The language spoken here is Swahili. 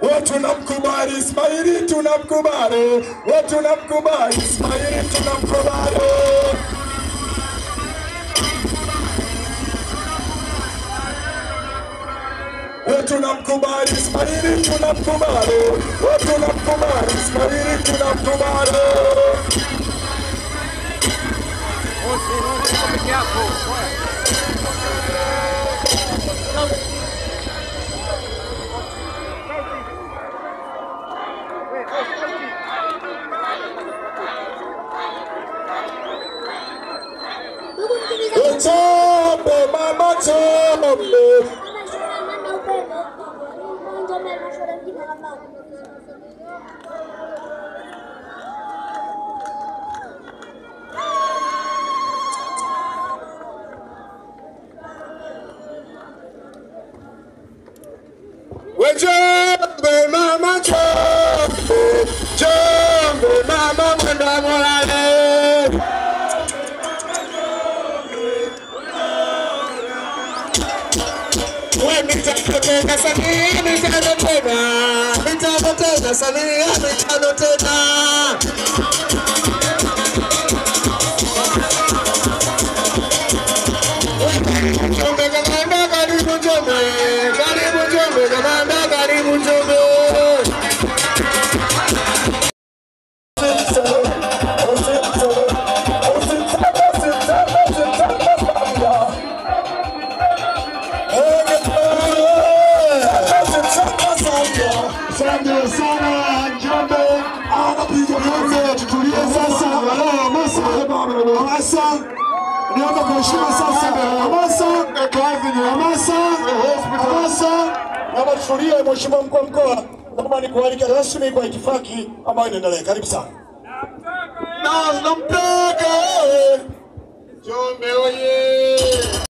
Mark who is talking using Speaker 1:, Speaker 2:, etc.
Speaker 1: tunamkubali Ismaili, tunamkubali. Tunamkubali Ismaili, tunamkubali. Tunamkubali Ismaili, tunamkubali. Tunamkubali Ismaili, tunamkubali. Chombe mama chombe. Chombe mama chombe. Chombe mama mwenda morale. Mitano tena Samia, mitano tena. Njombe kamanda, karibu Njombe, karibu Njombe kamanda, karibu Njombe. Asante sana Njombe, anapiga kazi, tutulie sasa. Hamasa, niomba kwa heshima sasa. Hamasa, naomba tutulie. Mheshimiwa mkuu wa mkoa, naomba nikualike rasmi kwa itifaki ambayo inaendelea. Karibu sana. Nampeka